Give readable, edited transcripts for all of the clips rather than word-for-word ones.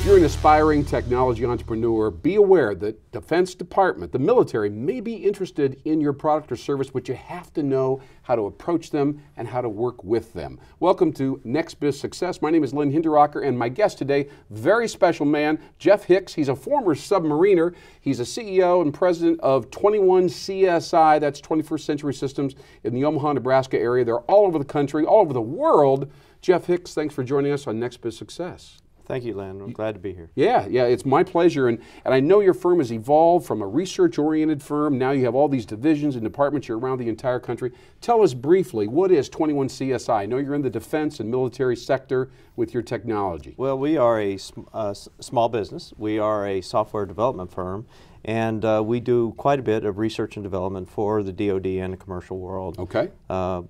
If you're an aspiring technology entrepreneur, be aware that Defense Department, the military, may be interested in your product or service, but you have to know how to approach them and how to work with them. Welcome to NxBizSuccess. My name is Lynn Hinderrocker, and my guest today, very special man, Jeff Hicks. He's a former submariner. He's a CEO and president of 21CSI, that's 21st Century Systems, in the Omaha, Nebraska area. They're all over the country, all over the world. Jeff Hicks, thanks for joining us on NxBizSuccess. Thank you, Len. I'm glad to be here. Yeah, it's my pleasure. And I know your firm has evolved from a research-oriented firm. Now you have all these divisions and departments. You're around the entire country. Tell us briefly, what is 21CSI? I know you're in the defense and military sector with your technology. Well, we are a small business. We are a software development firm, and we do quite a bit of research and development for the DoD and the commercial world. Okay.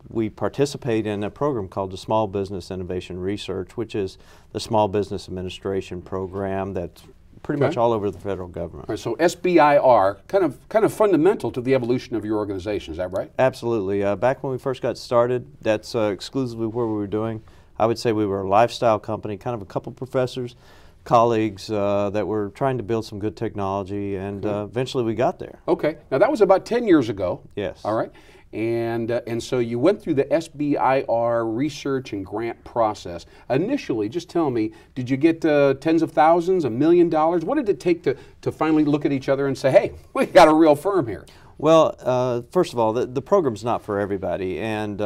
We participate in a program called the Small Business Innovation Research, which is the Small Business Administration program that's pretty much all over the federal government. All right, so SBIR, kind of fundamental to the evolution of your organization, is that right? Absolutely. Back when we first got started, that's exclusively what we were doing. I would say we were a lifestyle company, kind of a couple professors, colleagues that were trying to build some good technology, and eventually we got there. Okay. Now that was about 10 years ago. Yes. All right. And so you went through the SBIR research and grant process. Initially, just tell me, did you get tens of thousands, $1 million? What did it take to finally look at each other and say, hey, we got a real firm here? Well, first of all, the program's not for everybody, and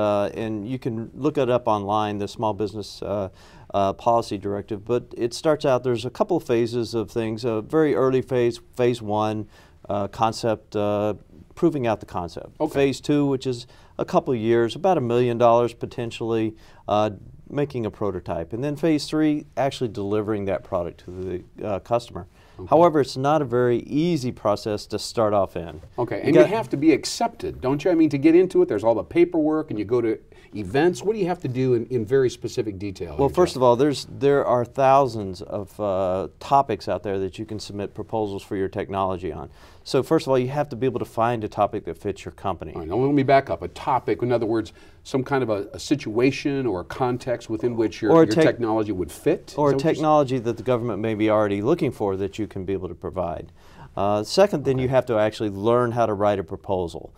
you can look it up online, the Small Business Policy Directive, but it starts out, there's a couple of phases of things. A very early phase, phase one, concept, proving out the concept. Okay. Phase two, which is a couple of years, about $1 million potentially, making a prototype. And then phase three, actually delivering that product to the customer. Okay. However, it's not a very easy process to start off in. Okay, and you have to be accepted, don't you? I mean, to get into it, there's all the paperwork, and you go to events. What do you have to do in very specific detail? Well, first of all, there are thousands of topics out there that you can submit proposals for your technology on. So first of all, you have to be able to find a topic that fits your company. All right, now let me back up. A topic, in other words, some kind of a situation or a context within which your technology would fit? Or a technology that the government may be already looking for that you can be able to provide. Second, then you have to actually learn how to write a proposal.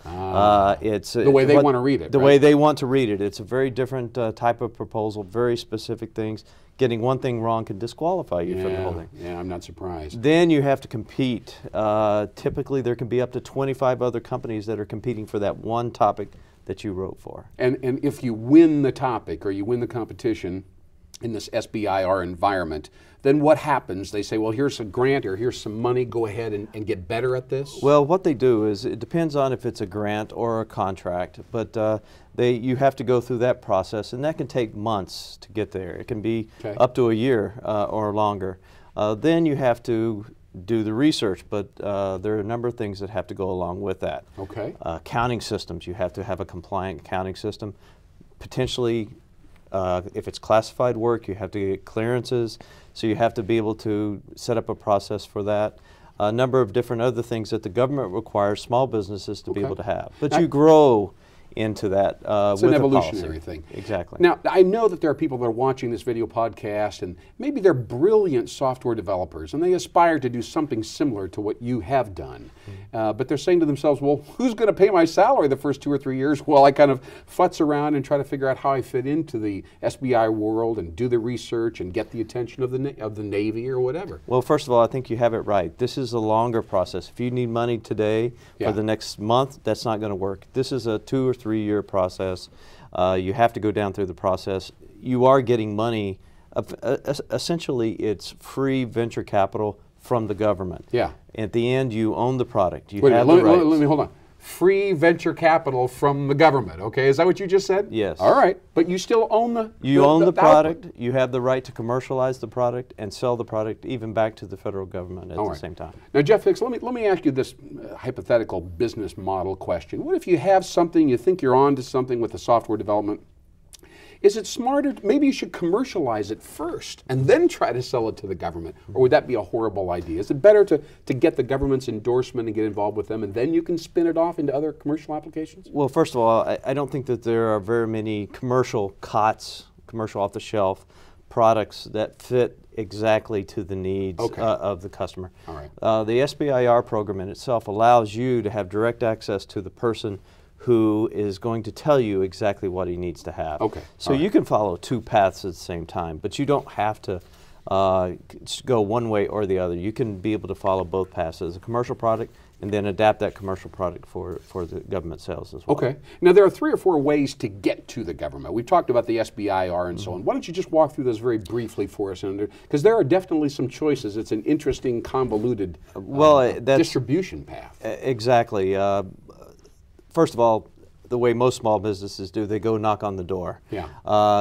It's the way they want to read it. The way they want to read it. It's a very different type of proposal, very specific things. Getting one thing wrong can disqualify you from the whole thing. Yeah, I'm not surprised. Then you have to compete. Typically, there can be up to 25 other companies that are competing for that one topic that you wrote for. And if you win the topic or you win the competition in this SBIR environment, then what happens? They say, well, here's a grant or here's some money, go ahead and get better at this? Well, what they do is, it depends on if it's a grant or a contract, but you have to go through that process, and that can take months to get there. It can be up to a year or longer. Then you have to do the research, but there are a number of things that have to go along with that. Okay. Accounting systems, you have to have a compliant accounting system. Potentially, if it's classified work, you have to get clearances, so you have to be able to set up a process for that. A number of different other things that the government requires small businesses to be able to have. But you grow into that it's an evolutionary thing. Exactly. Now, I know that there are people that are watching this video podcast, and maybe they're brilliant software developers, and they aspire to do something similar to what you have done. But they're saying to themselves, well, who's going to pay my salary the first 2 or 3 years while I kind of futz around and try to figure out how I fit into the SBI world and do the research and get the attention of the Navy or whatever? Well, first of all, I think you have it right. This is a longer process. If you need money today for the next month, that's not going to work. This is a 2 or 3 year process. You have to go down through the process. You are getting money. Essentially, it's free venture capital from the government. Yeah. At the end, you own the product. You have the rights. Let me hold on. Free venture capital from the government. Okay, is that what you just said? Yes. All right, but you still own the product. You have the right to commercialize the product and sell the product even back to the federal government at the same time. Now, Jeff Hicks, let me ask you this hypothetical business model question. What if you have something, you think you're on to something with the software development? Is it smarter, maybe you should commercialize it first and then try to sell it to the government? Or would that be a horrible idea? Is it better to get the government's endorsement and get involved with them, and then you can spin it off into other commercial applications? Well, first of all, I don't think that there are very many commercial COTS, commercial off-the-shelf products that fit exactly to the needs of the customer. All right. The SBIR program in itself allows you to have direct access to the person who is going to tell you exactly what he needs to have. Okay. So you can follow two paths at the same time, but you don't have to go one way or the other. You can be able to follow both paths as a commercial product and then adapt that commercial product for the government sales as well. Okay. Now there are 3 or 4 ways to get to the government. We've talked about the SBIR and so on. Why don't you just walk through those very briefly for us? Because there are definitely some choices. It's an interesting, convoluted distribution path. Exactly. First of all, the way most small businesses do, they go knock on the door. Yeah.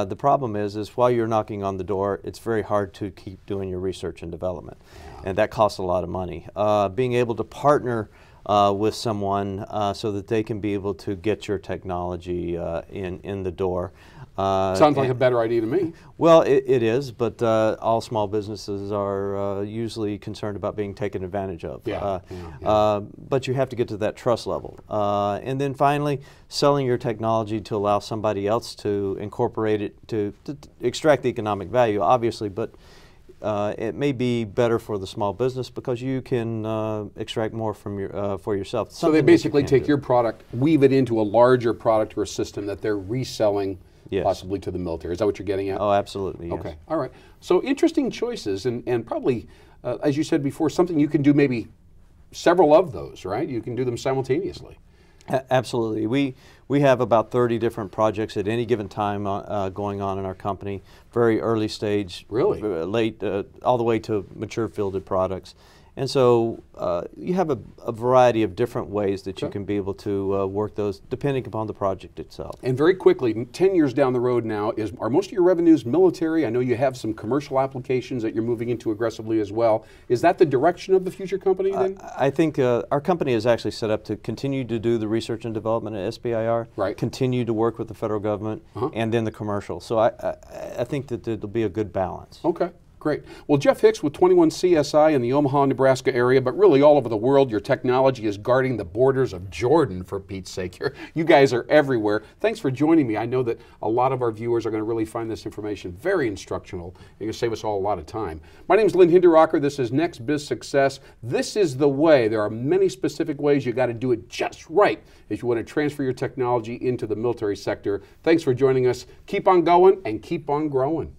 The problem is while you're knocking on the door, it's very hard to keep doing your research and development, and that costs a lot of money. Being able to partner with someone so that they can be able to get your technology in the door. Sounds like a better idea to me. Well, it is, but all small businesses are usually concerned about being taken advantage of. But you have to get to that trust level. And then finally, selling your technology to allow somebody else to incorporate it to extract the economic value, obviously, but it may be better for the small business because you can extract more from for yourself. So they basically take your product, weave it into a larger product or a system that they're reselling possibly to the military. Is that what you're getting at? Oh, absolutely, yes. Okay, all right. So interesting choices and probably, as you said before, something you can do maybe several of those, right? You can do them simultaneously. Absolutely. We have about 30 different projects at any given time going on in our company, very early stage, really late, all the way to mature fielded products. And so you have a variety of different ways that you can be able to work those depending upon the project itself. And very quickly, 10 years down the road now, are most of your revenues military? I know you have some commercial applications that you're moving into aggressively as well. Is that the direction of the future company then? I think our company is actually set up to continue to do the research and development at SBIR, continue to work with the federal government, and then the commercial. So I think that it'll be a good balance. Okay. Great. Well, Jeff Hicks with 21 CSI in the Omaha, Nebraska area, but really all over the world. Your technology is guarding the borders of Jordan, for Pete's sake. You guys are everywhere. Thanks for joining me. I know that a lot of our viewers are going to really find this information very instructional. You're going to save us all a lot of time. My name is Lynn Hinderrocker. This is NxBizSuccess. This is the way. There are many specific ways. You got to do it just right if you want to transfer your technology into the military sector. Thanks for joining us. Keep on going and keep on growing.